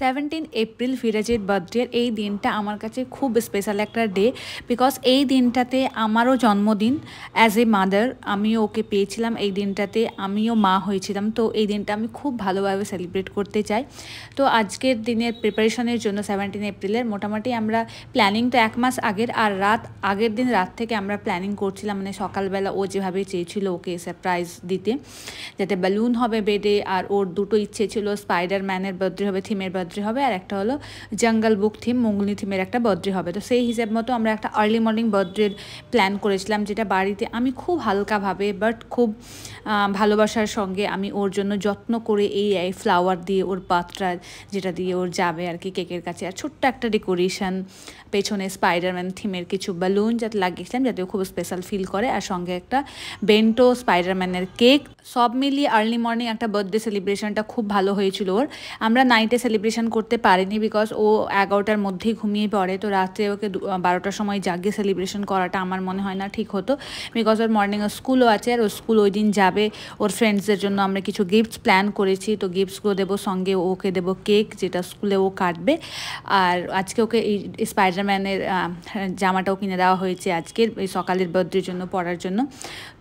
17 April ফিরাজের birthday এই দিনটা আমার কাছে খুব স্পেশাল একটা ডে বিকজ এই দিনটাতে আমারও জন্মদিন অ্যাজ এ মাদার আমিও ওকে পেয়েছিলাম এই দিনটাতে আমিও মা হয়েছিলাম তো এই দিনটা আমি খুব ভালোভাবে সেলিব্রেট করতে চাই তো আজকের দিনের প্রিপারেশনের জন্য 17 এপ্রিলের মোটামুটি আমরা প্ল্যানিং তো এক মাস আগের আর আগের দিন রাত থেকে আমরা প্ল্যানিং করছিলাম মানে সকালবেলা ও যেভাবে চেয়েছিল ওকে সারপ্রাইজ দিতে যাতে বেলুন হবে বেডে আর ওর দুটো ইচ্ছে ছিল স্পাইডারম্যানের বার্থডে হবে থিমের বার্থডে হবে আর একটা হলো জঙ্গল বুক থিম মঙ্গলি থিমের একটা বার্থডে হবে তো সেই হিসাব মতো আমরা একটা আর্লি মর্নিং বার্থডের প্ল্যান করেছিলাম যেটা বাড়িতে আমি খুব হালকাভাবে বাট খুব ভালোবাসার সঙ্গে আমি ওর জন্য যত্ন করে এই ফ্লাওয়ার দিয়ে ওর পাত্রা যেটা দিয়ে ওর যাবে আর কি কেকের কাছে আর ছোট্ট একটা ডেকোরেশন পেছনে স্পাইডারম্যান থিমের কিছু বেলুন যাতে লাগিয়েছিলাম যাতে ও খুব স্পেশাল ফিল করে আর সঙ্গে একটা বেন্টো স্পাইডারম্যানের কেক সব মিলিয়ে আর্লি মর্নিং একটা বার্থডে সেলিব্রেশনটা খুব ভালো হয়েছিল ওর আমরা নাইটে সেলিব্রেশন করতে পারিনি বিকজ ও 11টার মধ্যেই ঘুমিয়ে পড়ে তো রাত্রে ওকে 12টার সময় জাগিয়ে সেলিব্রেশন করাটা আমার মনে হয় না ঠিক হতো বিকজ ওর মর্নিং স্কুলও আছে আর ও স্কুল ওই দিন যাবে ওর ফ্রেন্ডসদের জন্য আমরা কিছু গিফটস প্ল্যান করেছি তো গিফটসগুলো দেবো সঙ্গে ওকে দেবো কেক যেটা স্কুলে ও কাটবে আর আজকে ওকে এই স্পাইডারম্যানের জামাটাও কিনে দেওয়া হয়েছে আজকের এই সকালের বার্থডের জন্য পড়ার জন্য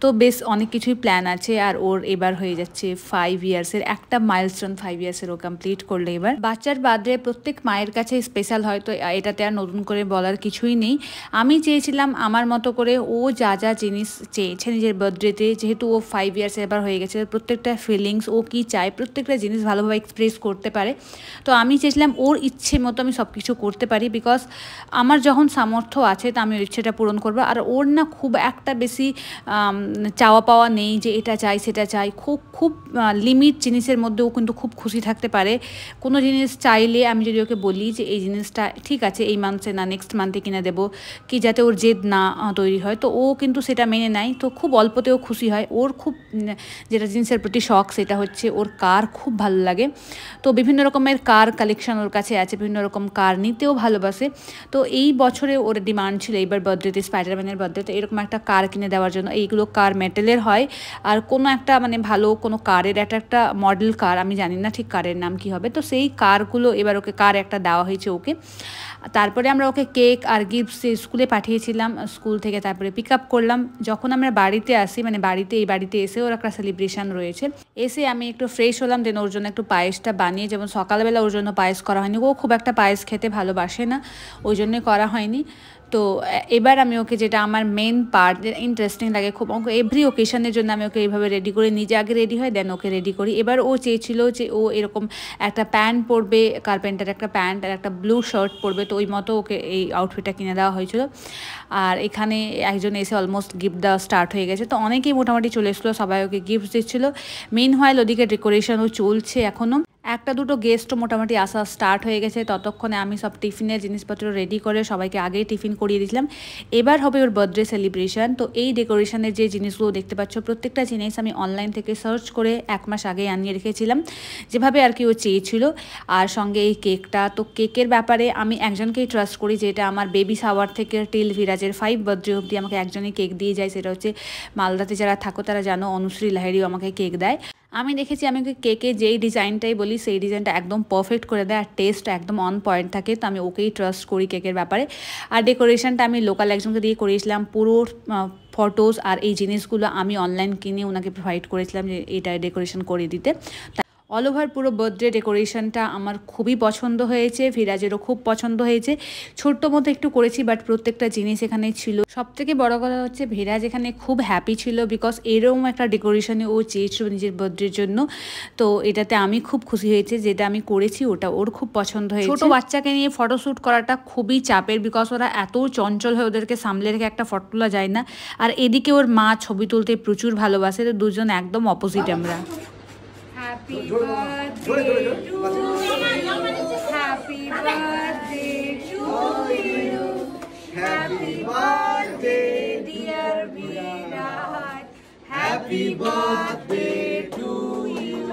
তো বেশ অনেক কিছুই প্ল্যান আছে আর ওর এবার হয়ে যাচ্ছে 5 ইয়ার্সের একটা মাইলস্টোন 5 ইয়ার্সের ও কমপ্লিট করলে এবার বাচ্চার বার্থডে প্রত্যেক মায়ের কাছে স্পেশাল হয় তো এটাতে আর নতুন করে বলার কিছুই নেই আমি চেয়েছিলাম আমার মতো করে ও যা যা জিনিস চেয়েছে নিজের বার্থডেতে যেহেতু ও 5 ইয়ার্সের এবার হয়ে গেছে প্রত্যেকটা ফিলিংস ও কী চায় প্রত্যেকটা জিনিস ভালোভাবে এক্সপ্রেস করতে পারে তো আমি চেয়েছিলাম ওর ইচ্ছে মতো আমি সব কিছু করতে পারি বিকজ আমার যখন সামর্থ্য আছে তা আমি ওর ইচ্ছেটা পূরণ করবো আর ওর না খুব একটা বেশি চাওয়া পাওয়া নেই যে এটা চাই সেটা চাই খুব লিমিট জিনিসের মধ্যে ও কিন্তু খুব খুশি থাকতে পারে কোনো জিনিস চাইলে আমি যদি ওকে বলি যে এই জিনিসটা ঠিক আছে এই মান্থে না নেক্সট মান্থে কিনে দেবো কি যাতে ওর জেদ না তৈরি হয় তো ও কিন্তু সেটা মেনে নেয় তো খুব অল্পতেও খুশি হয় ওর খুব যেটা জিনিসের প্রতি শখ সেটা হচ্ছে ওর কার খুব ভালো লাগে তো বিভিন্ন রকমের কার কালেকশন ওর কাছে আছে বিভিন্ন রকম কার নিতেও ভালোবাসে তো এই বছরে ওর ডিমান্ড ছিল এইবার বার্থডেতে স্পাইডারম্যানের বার্থডেতে এরকম একটা কার কিনে দেওয়ার জন্য এইগুলো কার মেটালের হয় আর কোনো একটা মানে ভালো কোনো কারের একটা মডেল কার আমি জানি না ঠিক কারের নাম কি হবে তো সেই কারগুলো এবার ওকে কার একটা দেওয়া হয়েছে ওকে তারপরে আমরা ওকে কেক আর গিফটস স্কুলে পাঠিয়েছিলাম স্কুল থেকে তারপরে পিক আপ করলাম যখন আমরা বাড়িতে আসি মানে এই বাড়িতে এসে ওর একটা সেলিব্রেশন রয়েছে এসে আমি একটু ফ্রেশ হলাম দেন ওর জন্য একটু পায়েসটা বানিয়ে যেমন সকালবেলা ওর জন্য পায়েস করা হয়নি ও খুব একটা পায়েস খেতে ভালোবাসে না ওই জন্যই করা হয়নি তো এবার আমি ওকে যেটা আমার মেন পার্ট ইন্টারেস্টিং লাগে খুব ওকে এভরি ওকেশনের জন্য আমি ওকে এইভাবে রেডি করে নিজে আগে রেডি হয় দেন ওকে রেডি করি এবার ও চেয়েছিল যে ও এরকম একটা প্যান্ট পরবে কার্পেন্টার একটা প্যান্ট আর একটা ব্লু শার্ট পরবে তো ওই মতো ওকে এই আউটফিটটা কিনে দেওয়া হয়েছিল আর এখানে একজন এসে অলমোস্ট গিফট দেওয়া স্টার্ট হয়ে গেছে তো অনেকেই মোটামুটি চলে এসেছিলো সবাই ওকে গিফট দিচ্ছিলো মেন হয় ওদিকে ডেকোরেশনও চলছে এখনও একটা দুটো গেস্টও মোটামুটি আসা স্টার্ট হয়ে গেছে ততক্ষণে আমি সব টিফিনের জিনিসপত্র রেডি করে সবাইকে আগেই টিফিন করিয়ে দিয়েছিলাম এবার হবে ওর বার্থডে সেলিব্রেশন তো এই ডেকোরেশনের যে জিনিসগুলো দেখতে পাচ্ছ প্রত্যেকটা জিনিস আমি অনলাইন থেকে সার্চ করে এক মাস আগে আনিয়ে রেখেছিলাম যেভাবে আর কি ও চেয়েছিল আর সঙ্গে এই কেকটা তো কেকের ব্যাপারে আমি একজনকেই ট্রাস্ট করি যেটা আমার বেবি শাওয়ার থেকে টিল ভিরাজের 5 বার্থডে অবধি আমাকে একজনই কেক দিয়ে যায় সেটা হচ্ছে মালদাতে যারা থাকো তারা জানো অনুশ্রী লাহেরিও আমাকে কেক দেয় আমি দেখেছি আমি ওকে কেকে যেই ডিজাইনটাই বলি সেই ডিজাইনটা একদম পারফেক্ট করে দেয় আর টেস্ট একদম অন পয়েন্ট থাকে তো আমি ওকেই ট্রাস্ট করি কেকের ব্যাপারে আর ডেকোরেশনটা আমি লোকাল একজনকে দিয়ে করিয়েছিলাম পুরো ফটোস আর এই জিনিসগুলো আমি অনলাইন কিনে ওনাকে প্রোভাইড করেছিলাম যে এটা ডেকোরেশন করে দিতে অল ওভার পুরো বার্থডে ডেকোরেশনটা আমার খুবই পছন্দ হয়েছে ভিরাজেরও খুব পছন্দ হয়েছে ছোট্ট মতো একটু করেছি বাট প্রত্যেকটা জিনিস এখানে ছিল সবথেকে বড় কথা হচ্ছে ভিরাজ এখানে খুব হ্যাপি ছিল বিকজ এরকম একটা ডেকোরেশনে ও চেয়েছিল নিজের বার্থডের জন্য তো এটাতে আমি খুব খুশি হয়েছে যেটা আমি করেছি ওটা ওর খুব পছন্দ হয়েছে ছোটো বাচ্চাকে নিয়ে ফটোশ্যুট করাটা খুবই চাপের বিকজ ওরা এত চঞ্চল হয়ে ওদেরকে সামলে রেখে একটা ফটো তোলা যায় না আর এদিকে ওর মা ছবি তুলতে প্রচুর ভালোবাসে তো দুজন একদম অপোজিট আমরা Happy birthday to you. Happy birthday to you. Happy birthday, dear Virat. Happy birthday to you.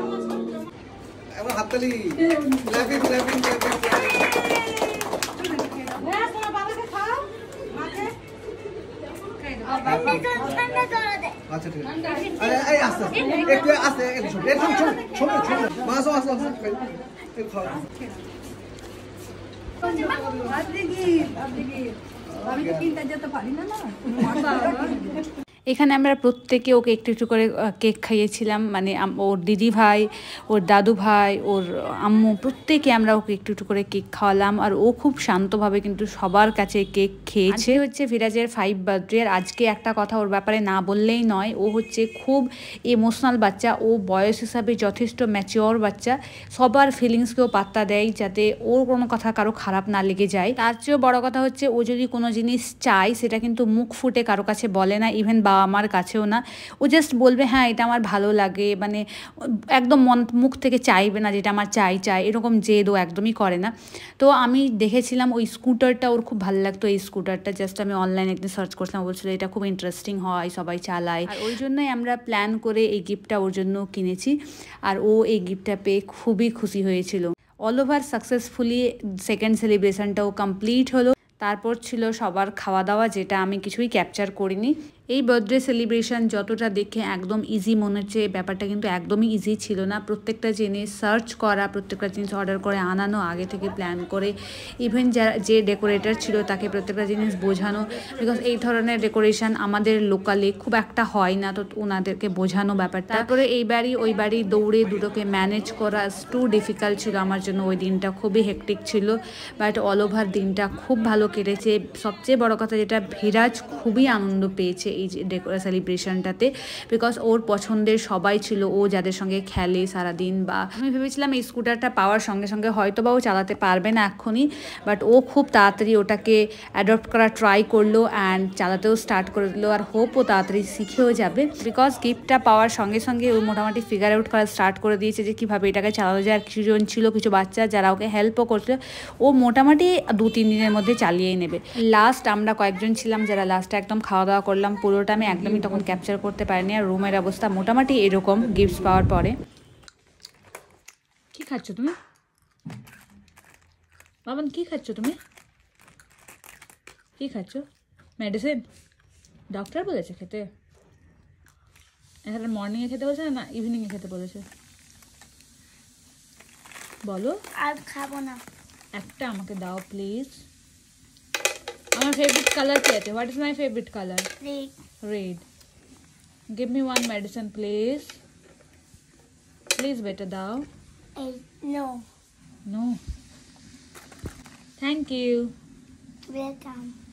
এবার হাততালি ক্ল্যাপিং ক্ল্যাপিং ক্ল্যাপিং হ্যাঁ তোমার বাবাকে খাও মাকে আচ্ছা ঠিক আছে এই আস্তে একটু আস্তে একটু ছোট একটু ছোট ছোট ছোট মাসো আস্তে আস্তে একটু খাও আপনি কি আমি তো কিনতে যেতে পারি না না এখানে আমরা প্রত্যেকে ওকে একটু একটু করে কেক খাইয়েছিলাম, মানে ওর দিদি ভাই, ওর দাদু ভাই, ওর আম্মু, প্রত্যেকে আমরা ওকে একটু একটু করে কেক খাওয়ালাম। আর ও খুব শান্তভাবে কিন্তু সবার কাছে কেক খেয়েছে। হচ্ছে ফিরাজের 5 বার্থডে। আর আজকে একটা কথা ওর ব্যাপারে না বললেই নয়, ও হচ্ছে খুব ইমোশনাল বাচ্চা, ও বয়স হিসাবে যথেষ্ট ম্যাচিওর বাচ্চা, সবার ফিলিংসকেও পাত্তা দেয় যাতে ওর কোনো কথা কারো খারাপ না লেগে যায়। তার চেয়েও বড় কথা হচ্ছে ও যদি কোনো জিনিস চায় সেটা কিন্তু মুখ ফুটে কারো কাছে বলে না, ইভেন আমার কাছেও না। ও জাস্ট বলবে হ্যাঁ এটা আমার ভালো লাগে, মানে একদম মুখ থেকে চাইবে না যেটা আমার চাই এরকম জেদ ও একদমই করে না। তো আমি দেখেছিলাম ওই স্কুটারটা ওর খুব ভালো লাগতো, এই স্কুটারটা জাস্ট আমি অনলাইনে একদিন সার্চ করছিলাম, বলছিল এটা খুব ইন্টারেস্টিং হয়, সবাই চালায়। আর ওই জন্যই আমরা প্ল্যান করে এই গিফটটা ওর জন্য কিনেছি। আর ও এই গিফটটা পেয়ে খুবই খুশি হয়েছিল। অল ওভার সাকসেসফুলি সেকেন্ড সেলিব্রেশনটাও কমপ্লিট হলো। তারপর ছিল সবার খাওয়া দাওয়া, যেটা আমি কিছুই ক্যাপচার করিনি। এই বার্থডে সেলিব্রেশন যতটা দেখে একদম ইজি মনে হচ্ছে, ব্যাপারটা কিন্তু একদমই ইজি ছিল না। প্রত্যেকটা জিনিস সার্চ করা, প্রত্যেকটা জিনিস অর্ডার করে আনানো, আগে থেকে প্ল্যান করে, ইভেন যে ডেকোরেটর ছিল তাকে প্রত্যেকটা জিনিস বোঝানো, বিকজ এই ধরনের ডেকোরেশন আমাদের লোকালে খুব একটা হয় না, তো ওনাদেরকে বোঝানো ব্যাপারটা। তারপরে এই বাড়ি ওই বাড়ি দৌড়ে দুটোকে ম্যানেজ করা টু ডিফিকাল্ট ছিল আমার জন্য। ওই দিনটা খুবই হেক্টিক ছিল, বাট অল ওভার দিনটা খুব ভালো কেটেছে। সবচেয়ে বড় কথা যেটা, ভিরাজ খুবই আনন্দ পেয়েছে এই সেলিব্রেশনটাতে, বিকজ ওর পছন্দের সবাই ছিল, ও যাদের সঙ্গে খেলে সারাদিন। বা আমি ভেবেছিলাম এই স্কুটারটা পাওয়ার সঙ্গে সঙ্গে হয়তো বা ও চালাতে পারবে না এক্ষুনি, বাট ও খুব তাড়াতাড়ি ওটাকে অ্যাডপ্ট করা ট্রাই করলো অ্যান্ড চালাতেও স্টার্ট করে দিল। আর হোপ ও তাড়াতাড়ি শিখেও যাবে, বিকজ গিফটটা পাওয়ার সঙ্গে সঙ্গে ও মোটামুটি ফিগার আউট করা স্টার্ট করে দিয়েছে যে কীভাবে এটাকে চালানো যায়। আর কিছুজন ছিল, কিছু বাচ্চা যারা ওকে হেল্পও করছে, ও মোটামুটি 2-3 দিনের মধ্যে চালিয়েই নেবে। লাস্ট আমরা কয়েকজন ছিলাম যারা লাস্টে একদম খাওয়া দাওয়া করলাম, পুরোটা আমি একদমই তখন ক্যাপচার করতে পারিনি। আর রুমের অবস্থা মোটামুটি এরকম গিফট পাওয়ার পরে। কি খাচ্ছ তুমি বাবান? কি খাচ্ছ তুমি? কি খাচ্ছ? মেডিসিন? ডক্টর বলেছে খেতে? এখানে মর্নিংয়ে খেতে বলেছে না ইভিনিংয়ে খেতে বলেছে? বলো। আর খাবো না। একটা আমাকে দাও প্লিজ। আমার ফেভারিট কালার কি আছে? What is my favourite colour? Red. Red. Give me one medicine, please. Please, beta dao. No. No. Thank you. Welcome.